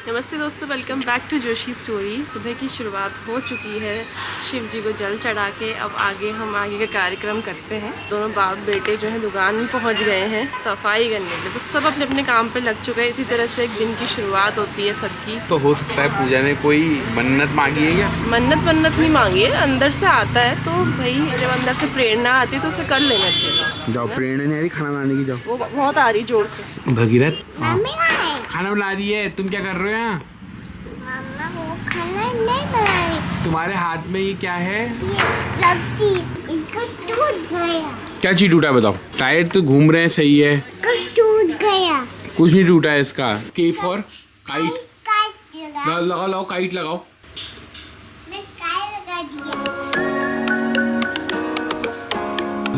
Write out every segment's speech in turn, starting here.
नमस्ते दोस्तों, welcome back to Joshi story. सुबह की शुरुआत हो चुकी है शिव जी को जल चढ़ा के। अब हम आगे का कार्यक्रम करते हैं। दोनों बाप बेटे जो है दुकान में पहुंच गए हैं सफाई करने के लिए। तो सब अपने अपने काम पे लग चुके हैं। इसी तरह से एक दिन की शुरुआत होती है सबकी। तो हो सकता है पूजा ने कोई मन्नत मांगी है क्या? मन्नत नहीं मांगी है, अंदर से आता है तो भाई जब अंदर से प्रेरणा आती है तो उसे कर लेना चाहिए। जाओ, प्रेरणा नहीं आ रही खाना बनाने की, जाओ। वो बहुत आ रही जोर से। भगीरथ खाना बना रही है, तुम क्या कर रहे हो यहाँ? मम्मा वो खाना नहीं बना रही। तुम्हारे हाथ में ये क्या है? ये लपटी, इनको टूट गया। क्या चीज टूटा है बताओ? टायर तो घूम रहे हैं, सही है। टूट गया। कुछ नहीं टूटा है इसका। के फॉर काइट। काट लगा। लगाओ काइट लगाओ। मैं काट लगा दिया।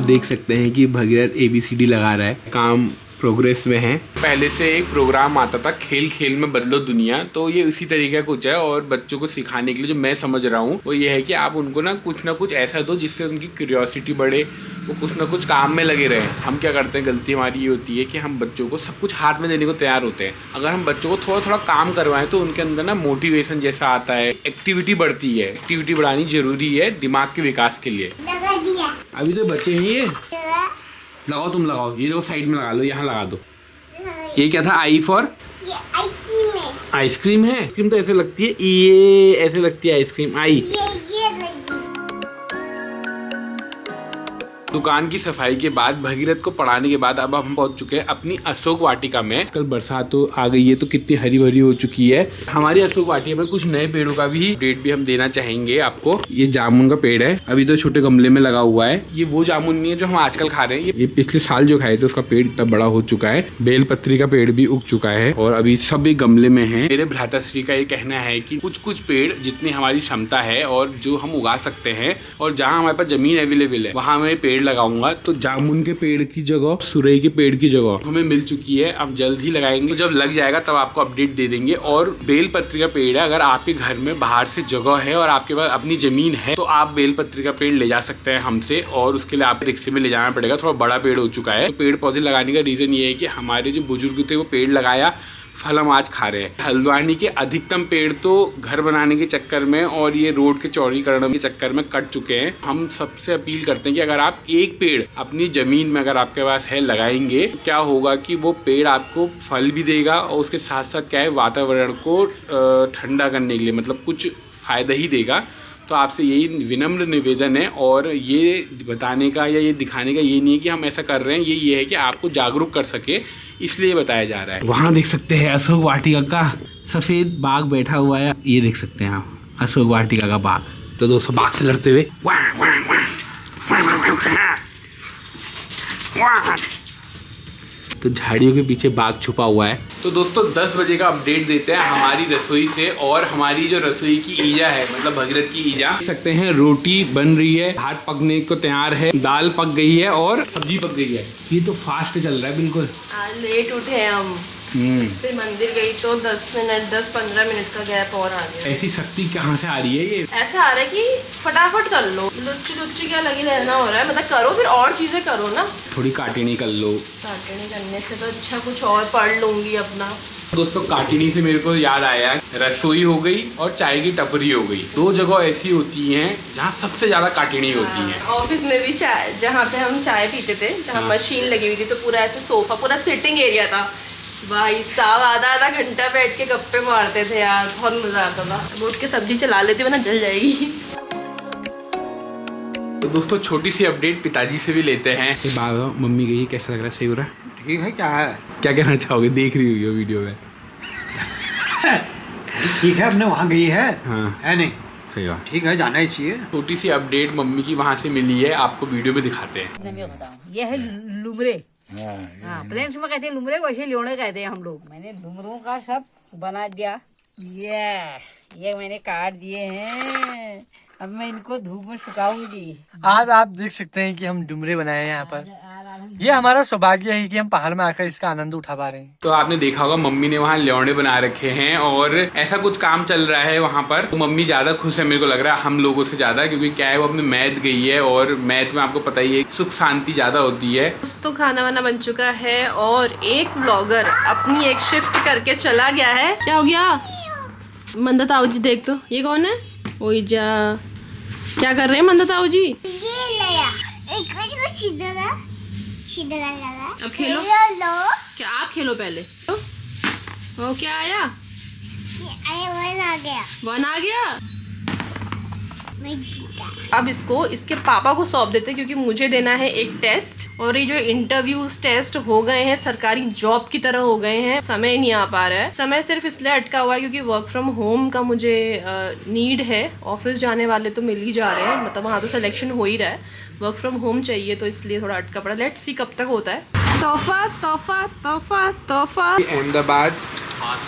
देख सकते हैं कि भगीरथ ABCD लगा रहा है। काम प्रोग्रेस में है। पहले से एक प्रोग्राम आता था खेल खेल में बदलो दुनिया, तो ये उसी तरीके का कुछ है। और बच्चों को सिखाने के लिए जो मैं समझ रहा हूँ वो ये है कि आप उनको ना कुछ ऐसा दो जिससे उनकी क्यूरियोसिटी बढ़े, वो कुछ ना कुछ काम में लगे रहे। हम क्या करते हैं, गलती हमारी ये होती है कि हम बच्चों को सब कुछ हाथ में देने को तैयार होते हैं। अगर हम बच्चों को थोड़ा थोड़ा काम करवाएं तो उनके अंदर ना मोटिवेशन जैसा आता है, एक्टिविटी बढ़ती है। एक्टिविटी बढ़ानी जरूरी है दिमाग के विकास के लिए। लगा दिया। अभी तो बच्चे हैं ये। लगा। लगाओ, तुम लगाओ, ये लोग साइड में लगा लो, यहाँ लगा दो। ये क्या था? आई फॉर ये आइसक्रीम है। आइसक्रीम है। आइसक्रीम तो ऐसे लगती है, ये ऐसे लगती है आइसक्रीम। आई ये लगी। दुकान की सफाई के बाद, भगीरथ को पढ़ाने के बाद अब हम पहुंच चुके हैं अपनी अशोक वाटिका में। कल बरसात तो आ गई है तो कितनी हरी भरी हो चुकी है हमारी अशोक वाटिका में। कुछ नए पेड़ों का भी अपडेट भी हम देना चाहेंगे आपको। ये जामुन का पेड़ है, अभी तो छोटे गमले में लगा हुआ है। ये वो जामुन नहीं है जो हम आजकल खा रहे हैं। ये पिछले साल जो खाए थे उसका पेड़ इतना बड़ा हो चुका है। बेलपत्री का पेड़ भी उग चुका है और अभी सब एक गमले में है। मेरे भ्राताश्री का ये कहना है कि कुछ पेड़ जितनी हमारी क्षमता है और जो हम उगा सकते हैं और जहाँ हमारे पास जमीन अवेलेबल है वहाँ हमें पेड़ लगाऊंगा। तो जामुन के पेड़ की जगह सुरई के पेड़ की जगह हमें मिल चुकी है, अब जल्द ही लगाएंगे। तो जब लग जाएगा तब आपको अपडेट दे देंगे। और बेलपत्री का पेड़ है, अगर आपके घर में बाहर से जगह है और आपके पास अपनी जमीन है तो आप बेलपत्री का पेड़ ले जा सकते हैं हमसे। और उसके लिए आप रिक्शे में ले जाना पड़ेगा, थोड़ा बड़ा पेड़ हो चुका है। तो पेड़ पौधे लगाने का रीजन ये है कि हमारे जो बुजुर्ग थे वो पेड़ लगाया, फल हम आज खा रहे हैं। हल्द्वानी के अधिकतम पेड़ तो घर बनाने के चक्कर में और ये रोड के चौड़ीकरण के चक्कर में कट चुके हैं। हम सबसे अपील करते हैं कि अगर आप एक पेड़ अपनी जमीन में अगर आपके पास है लगाएंगे, क्या होगा कि वो पेड़ आपको फल भी देगा और उसके साथ साथ क्या है, वातावरण को ठंडा करने के लिए मतलब कुछ फायदा ही देगा। तो आपसे यही विनम्र निवेदन है। और ये बताने का या ये दिखाने का ये नहीं है कि हम ऐसा कर रहे हैं, ये है कि आपको जागरूक कर सके, इसलिए बताया जा रहा है। वहाँ देख सकते हैं अशोक वाटिका का सफेद बाघ बैठा हुआ है। ये देख सकते हैं आप अशोक वाटिका का बाघ। तो दोस्तों बाघ से लड़ते हुए तो झाड़ियों के पीछे बाघ छुपा हुआ है। तो दोस्तों 10 बजे का अपडेट देते हैं हमारी रसोई से। और हमारी जो रसोई की ईजा है, मतलब भगीरथ की ईजा, देख सकते हैं रोटी बन रही है, भात पकने को तैयार है, दाल पक गई है और सब्जी पक गई है। ये तो फास्ट चल रहा है बिल्कुल। आज लेट उठे हैं हम, फिर मंदिर गई तो 10-15 मिनट का गैप और आ गया। ऐसी शक्ति कहाँ से आ रही है? ये ऐसा आ रहा है कि फटाफट कर लो, लुच्ची क्या लगी रहना हो रहा है। मतलब करो, फिर और चीजें करो ना। थोड़ी काटिनी कर लो। काटनी करने से तो अच्छा कुछ और पढ़ लूंगी अपना। दोस्तों काटिनी से मेरे को याद आया, रसोई हो गई और चाय की टपरी हो गई। दो जगह ऐसी होती हैं जहाँ सबसे ज्यादा काटिनी होती है। ऑफिस में भी चाय, जहाँ पे हम चाय पीते थे, जहाँ मशीन लगी हुई थी, तो पूरा ऐसे सोफा, पूरा सिटिंग एरिया था। भाई साहब आधा घंटा बैठ के गप्पे मारते थे यार, बहुत मजा आता था। अब उठ के सब्जी चला लेते वरना जल जाएगी। तो दोस्तों छोटी सी अपडेट पिताजी से भी लेते हैं। बाबा मम्मी गई, कैसा लग रहा है? सही हो रहा है? ठीक है। क्या है? क्या कहना चाहोगे? देख रही हुई हो वीडियो में। ठीक है, अपने वहाँ गई है। हाँ है नहीं? सही बात। ठीक है, जाना ही चाहिए। छोटी सी अपडेट मम्मी की वहाँ से मिली है, आपको वीडियो में दिखाते हैं। ये है लुमरे। हाँ, प्लेन्स में कहते हैं लुमरे, वैसे ल्योड़े कहते हैं हम लोग। मैंने लुमरों का सब बना दिया। ये मैंने काट दिए हैं। अब मैं इनको धूप में सुखाऊंगी। आज आप देख सकते हैं कि हम डुमरे बनाए हैं यहाँ पर। ये हमारा सौभाग्य है कि हम पहाड़ में आकर इसका आनंद उठा पा रहे हैं। तो आपने देखा होगा मम्मी ने वहाँ ल्योड़े बना रखे हैं और ऐसा कुछ काम चल रहा है वहाँ पर। तो मम्मी ज्यादा खुश है मेरे को लग रहा है हम लोगों से ज्यादा, क्योंकि क्या है वो अपने मैथ गई है और मैथ में आपको पता ही है सुख शांति ज्यादा होती है। तो खाना वाना बन चुका है और एक ब्लॉगर अपनी एक शिफ्ट करके चला गया है। क्या हो गया? मंदा ताऊ जी देख तो ये कौन है? ओई जा क्या कर रहे हैं मंदा ताऊ जी? ये लिया एक को सीधा लगा अब खेलो। लो क्या आप खेलो पहले। ओ क्या आया? अरे वन आ गया, 1 आ गया। मैं जीता। अब इसको इसके पापा को सौंप देते हैं क्योंकि मुझे देना है एक टेस्ट, और ये जो इंटरव्यूज टेस्ट हो गए हैं सरकारी जॉब की तरह हो गए हैं, समय नहीं आ पा रहा है। समय सिर्फ इसलिए अटका हुआ है क्योंकि वर्क फ्रॉम होम का मुझे नीड है। ऑफिस जाने वाले तो मिल ही जा रहे हैं, मतलब वहाँ तो सिलेक्शन हो ही रहा है, वर्क फ्रॉम होम चाहिए तो इसलिए थोड़ा अटका पड़ा। लेट्स सी कब तक होता है। तोहफा तोहफा तोहफा तोहफा। अहमदाबाद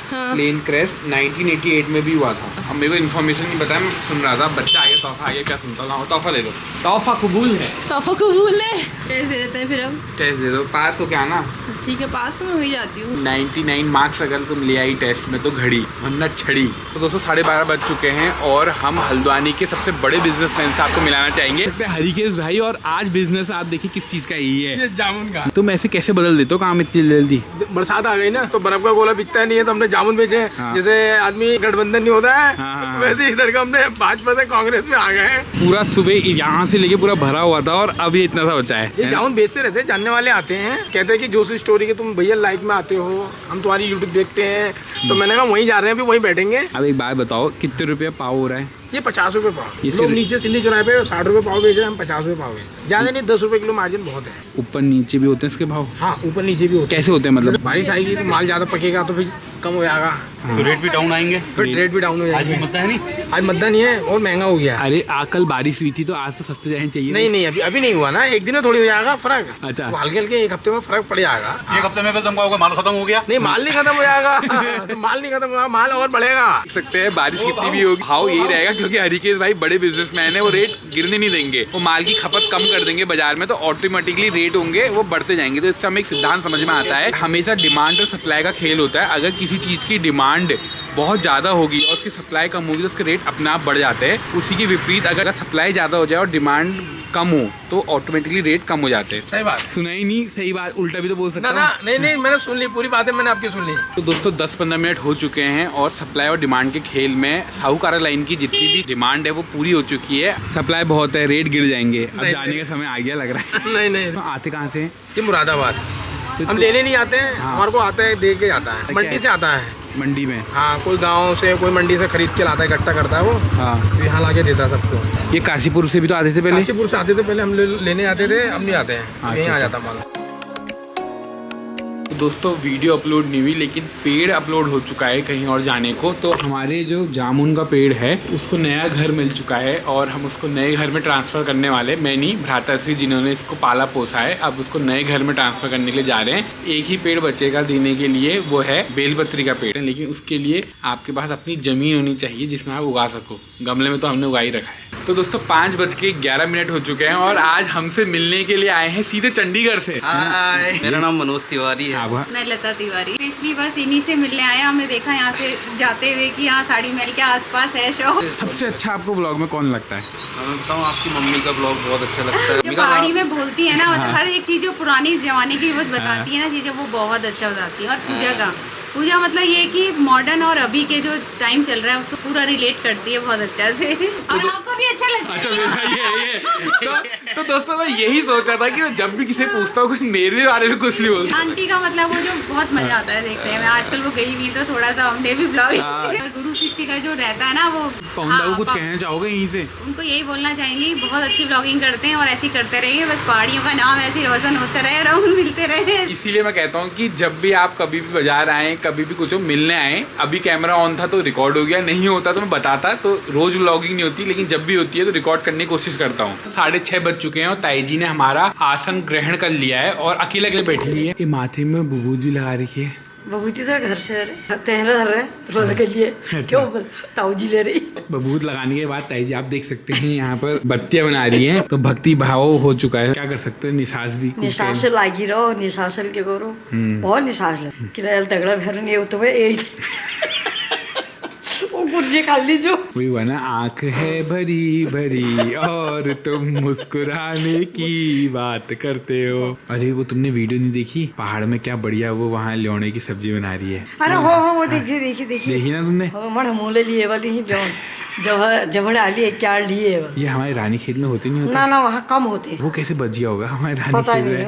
प्लेन क्रैश 1988 में भी हुआ था। अब मेरे को इन्फॉर्मेशन नहीं पता है, मैं सुन रहा था बच्चा आ गया तोहफा आ गया, क्या सुनता हूँ। तोहफा ले लो, तोहफा कबूल है। तोहफा कबूल है। टेस्ट दे देते हैं फिर हम। टेस्ट दे दो, पास हो क्या ना। ठीक है पास तो मैं हो ही जाती हूँ। 99 मार्क्स अगर तुम ले आई टेस्ट में तो घड़ी वरना छड़ी। तो दोस्तों 12:30 बज चुके हैं और हम हल्द्वानी के सबसे बड़े बिजनेसमैन से आपको मिलाना चाहेंगे, हरिकेश भाई। और आज बिजनेस आप देखिए किस चीज का ये है, जामुन का। तुम ऐसे कैसे बदल देते हो काम इतनी जल्दी? बरसात आ गई ना तो बर्फ का गोला बिकता नहीं है तो हमने जामुन बेचे। हाँ। जैसे आदमी गठबंधन नहीं होता है, हाँ। वैसे इधर का हमने भाजपा से कांग्रेस में आ गए हैं। पूरा सुबह यहाँ से लेके पूरा भरा हुआ था और अब ये इतना सा बचा है। ये जामुन बेचते रहते हैं, जानने वाले आते हैं, कहते हैं कि जोशी स्टोरी के तुम भैया लाइक में आते हो, हम तुम्हारी यूट्यूब देखते हैं, तो मैंने कहा वहीं जा रहे हैं, अभी वहीं बैठेंगे। अब एक बात बताओ, कितने रुपए पाव हो रहा है? ये 50 रुपए पाव। इसके लोग नीचे सिंधी चौराहे पे 60 रुपए पाव बेच रहे हैं, हम 50 रुपए पाव बेच। ज्यादा नहीं, 10 रुपए किलो मार्जिन बहुत है। ऊपर नीचे भी होते हैं इसके भाव? हाँ ऊपर नीचे भी होते कैसे होते हैं मतलब? हैं। बारिश आएगी तो माल ज्यादा पकेगा तो फिर कम हो जाएगा, तो रेट भी डाउन आएंगे। फिर रेट भी डाउन हो आज जाएगी। भी मतदान है नहीं, आज मतदान नहीं है और महंगा हो गया है। अरे कल बारिश हुई थी तो आज तो सस्ते जाने चाहिए। नहीं अभी अभी नहीं हुआ ना, एक दिन में थोड़ी हो जाएगा फर्क। अच्छा। वो हल्के हल्के एक हफ्ते में फर्क पड़ जाएगा। एक हफ्ते में तुमको होगा माल खत्म हो गया। नहीं माल नहीं खत्म हो जाएगा माल नहीं खत्म होगा, माल और बढ़ेगा। देख सकते हैं बारिश कितनी भी होगी भाव यही रहेगा, क्योंकि हरिकेश भाई बड़े बिजनेसमैन है, वो रेट गिरने नहीं देंगे। वो माल की खपत कम कर देंगे बाजार में तो ऑटोमेटिकली रेट होंगे वो बढ़ते जाएंगे। तो इससे हमें एक सिद्धांत समझ में आता है, हमेशा डिमांड और सप्लाई का खेल होता है। अगर किसी चीज की डिमांड बहुत ज़्यादा होगी और उसकी सप्लाई कम होगी तो उसके रेट अपने आप बढ़ जाते हैं। उसी के विपरीत अगर सप्लाई ज़्यादा हो जाए और डिमांड कम हो तो ऑटोमेटिकली रेट कम हो जाते हैं। सही बात। सुना ही नहीं, सही बात, उल्टा भी तो बोल सकता ना हूँ। नहीं मैंने सुन ली, पूरी बातें मैंने आपकी सुन ली। तो दोस्तों 10-15 मिनट हो चुके हैं और सप्लाई और डिमांड के खेल में साहूकारा लाइन की जितनी भी डिमांड है वो पूरी हो चुकी है। सप्लाई बहुत है, रेट गिर जाएंगे। अब जाने का समय आ गया लग रहा है। नहीं तो आते कहाँ से? ये मुरादाबाद। हम लेने नहीं आते हैं, हमारे को आता है दे के आता है, मंडी से आता है। मंडी में? हाँ कोई गांव से कोई मंडी से खरीद के लाता है, इकट्ठा करता है वो। हाँ तो यहाँ लाके देता है सबको। ये काशीपुर से भी तो आते थे पहले? काशीपुर से आते थे पहले, हम लेने आते थे, अब नहीं आते हैं, यहीं आ जाता माल। तो दोस्तों वीडियो अपलोड नहीं हुई लेकिन पेड़ अपलोड हो चुका है कहीं और जाने को। तो हमारे जो जामुन का पेड़ है उसको नया घर मिल चुका है और हम उसको नए घर में ट्रांसफ़र करने वाले, मैं नहीं भ्राताश्री जिन्होंने इसको पाला पोसा है, अब उसको नए घर में ट्रांसफ़र करने के लिए जा रहे हैं। एक ही पेड़ बचेगा देने के लिए, वो है बेलपत्री का पेड़, लेकिन उसके लिए आपके पास अपनी ज़मीन होनी चाहिए जिसमें आप उगा सको। गमले में तो हमने उगा ही रखा है। तो दोस्तों 5:11 हो चुके हैं और आज हमसे मिलने के लिए आए हैं सीधे चंडीगढ़ से। मेरा नाम मनोज तिवारी है। मैं लता तिवारी। एक्चुअली बस इन्हीं से मिलने आए। हमने देखा यहाँ से जाते हुए कि यहाँ साड़ी महल के आसपास है शो। सबसे अच्छा आपको ब्लॉग में कौन लगता है? मैं बताऊँ आपकी मम्मी का ब्लॉग बहुत अच्छा लगता है। जो पहाड़ी में बोलती है ना, मतलब हर एक चीज जो पुरानी जमाने की वो बताती है ना चीजें, वो बहुत अच्छा बताती है। और पूजा मतलब ये कि मॉडर्न और अभी के जो टाइम चल रहा है उसको पूरा रिलेट करती है बहुत अच्छा से। और आपको भी अच्छा लगता है। अच्छा तो दोस्तों मैं यही सोच रहा था कि जब भी किसी पूछता हूँ मेरे बारे में कुछ नहीं बोलता। आंटी का मतलब वो जो बहुत मजा आता है देखने में। आजकल वो गई हुई तो थोड़ा सा हमने भी ब्लॉग। और गुरु शिष्य का जो रहता है ना वो। पवन बाबू कुछ कहना चाहोगे यहीं से? उनको यही बोलना चाहेंगे, बहुत अच्छी ब्लॉगिंग करते हैं और ऐसे करते रहेंगे। बस पहाड़ियों का नाम ऐसे रोशन होता रहे और हम मिलते रहे। इसीलिए मैं कहता हूँ कि जब भी आप कभी भी बाजार आए, कभी भी कुछ मिलने आए, अभी कैमरा ऑन था तो रिकॉर्ड हो गया, नहीं होता तो मैं बताता। तो रोज व्लॉगिंग नहीं होती लेकिन जब भी होती है तो रिकॉर्ड करने की कोशिश करता हूँ। 6:30 बज चुके हैं और ताई जी ने हमारा आसन ग्रहण कर लिया है और अकेले अकेले बैठी हुई है। ये माथे में बुबूद भी लगा रखी है। बबूती तो घर से के लिए क्यों ताऊ जी ले रही। बबूत लगाने के बाद ताई जी आप देख सकते हैं यहाँ पर बत्तियां बना रही हैं, तो भक्ति भाव हो चुका है। क्या कर सकते हैं, निशास भी निशास लागी रहो, निशास के करो, बहुत निशास लगे कि तगड़ा भर नहीं हो तो वो कुर्सी खा लीजिए। वही हुआ ना, आँख है भरी भरी और तुम मुस्कुराने की बात करते हो। अरे वो तुमने वीडियो नहीं देखी, पहाड़ में क्या बढ़िया वो वहाँ लौंडे की सब्जी बना रही है। अरे हो वो देखिए देखी ना तुमने? मड़ मूले लिए वाली ही जब डाली है क्या लिए है ये हमारे रानी खेत में होते नहीं होते? ना वहाँ कम होते हैं। वो कैसे बच गया होगा हमारे रानी पता खेत नहीं में?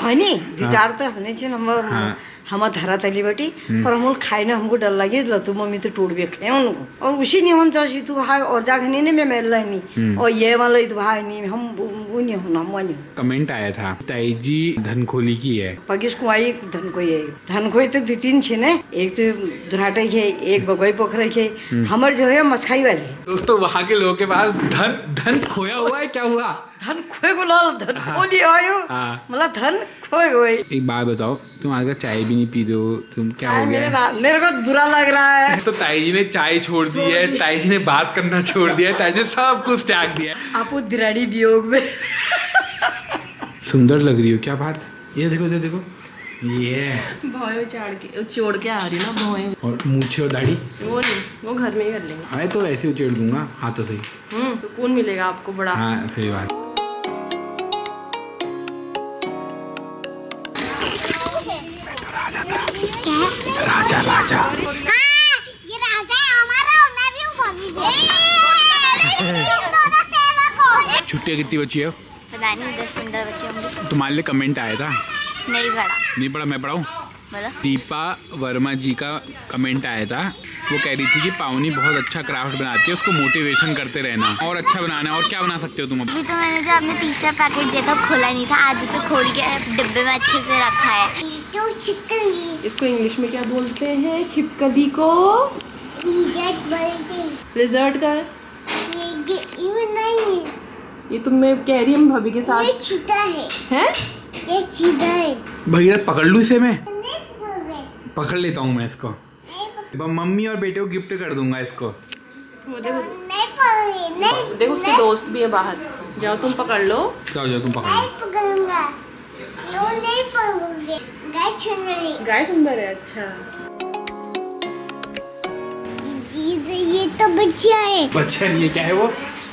है नहीं विचार तो होने चाहिए। हम धरा तली बेटी पर हम खाए ना, हमको डर लगे तू मम्मी तो टूट भी खाए उनको। और उसी नहीं होना चाहिए तू भाई और जाके नहीं मैं मेल नहीं और ये वाला तो भाई नहीं हम वो नहीं होना नहीं। कमेंट आया था ताई जी धनखोली की है। पगिस कुआई धनखोई है। धनखोई तो 2-3 छे ने, एक तो दुराटे के, एक बगोई पोखरे के, हमर जो है मछखाई वाली। दोस्तों वहाँ के लोगों के पास धन खोया हुआ है। क्या हुआ? धन खोए को लाल धन खोली आयो मतलब धन खोए हुए। एक बात बताओ, तुम आज का चाय भी नहीं पी रहे हो, तुम क्या हो गया? मेरे को बुरा लग रहा है। तो ताई जी ने चाय छोड़ दी है, ताई जी ने बात करना छोड़ दिया है, ताई जी ने सब कुछ त्याग दिया है। आप दिराड़ी वियोग में सुंदर लग रही हो। क्या बात? ये देखो ये भौं चोड़ के आ रही ना भौं। और मूछे और दाढ़ी वो नहीं, वो घर में ही कर लेंगे। हाँ तो ऐसे उचेड़ दूंगा हाथों से। तो कौन मिलेगा आपको बड़ा? हाँ सही बात। राजा ये राजा है हमारा और मैं भी हूँ मम्मी। छुट्टियाँ कितनी बची है? पता नहीं 10-15 बच्चे होंगे। तुम्हारे लिए कमेंट आया था? नहीं पढ़ा, मैं पढ़ाऊँ? दीपा वर्मा जी का कमेंट आया था। वो कह रही थी कि पावनी बहुत अच्छा क्राफ्ट बनाती है, उसको मोटिवेशन करते रहना और अच्छा बनाना है। और क्या बना सकते हो तुम? अभी तो मैंने जो आपने तीसरा पैकेट दिया था खोला नहीं था, आज उसे खोल के डिब्बे में अच्छे से रखा है। तो छिपकली, इसको इंग्लिश में क्या बोलते हैं? छिपकली को रिजल्ट का नहीं, ये तुम मैं कह रही हूँ भाभी के साथ। ये चीता है। ये चीता है। भैया पकड़ लूँ इसे? मैं पकड़ लेता हूँ मैं इसको। मम्मी और बेटे को गिफ्ट कर दूंगा इसको। देखो उसके दोस्त भी है बाहर। जाओ तुम पकड़ लो। जाओ तुम पकड़ लो। पकड़ूंगा तो नहीं पकड़ोगे। गाय सुंदर है। अच्छा ये तो बच्चा है। बच्चा नहीं है, क्या है वो?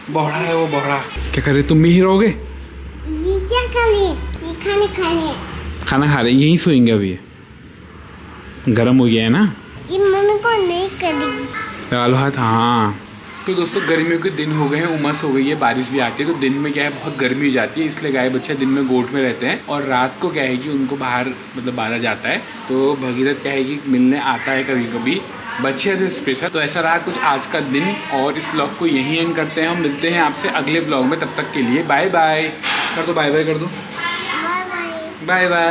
बौड़ा है वो, बौड़ा। क्या कर रहे तुम भी ही रहोगे? ये क्या खा रहे? ये खाना खा रहे, यहीं सोएंगे अभी। गर्म हो गया है ना? ये मम्मी को नहीं करेगी। लगा लो हाथ। हाँ तो दोस्तों गर्मियों के दिन हो गए हैं, उमस हो गई है, बारिश भी आती है, तो दिन में क्या है बहुत गर्मी हो जाती है, इसलिए गाय बच्चे दिन में गोट में रहते हैं और रात को क्या है कि उनको बाहर मतलब बांधा जाता है। तो भगीरथ क्या है कि मिलने आता है कभी कभी बच्चे से स्पेशल। तो ऐसा रहा कुछ आज का दिन और इस ब्लॉग को यहीं एंड करते हैं। हम मिलते हैं आपसे अगले ब्लॉग में, तब तक के लिए बाय बाय कर दो। बाय बाय कर दो। Bye bye.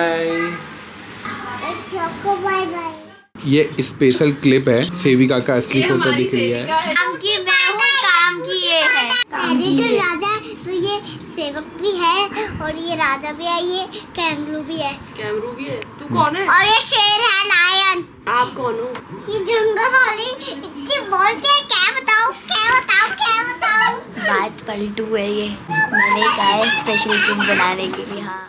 Bye bye. ये स्पेशल क्लिप है, सेविका का असली फोटो दिख रही है। काम की ये है। तो राजा तो ये सेवक भी है और ये राजा भी है, ये कैंगरू भी है। कैमरू भी है। तू कौन है? और ये शेर है, लायन। आप कौन हो? ये जंगल वाली इतनी बोलते हैं, क्या बताऊं? बात पलटू है ये, मैंने कहा है स्पेशल क्लिप बनाने के लिए। हाँ।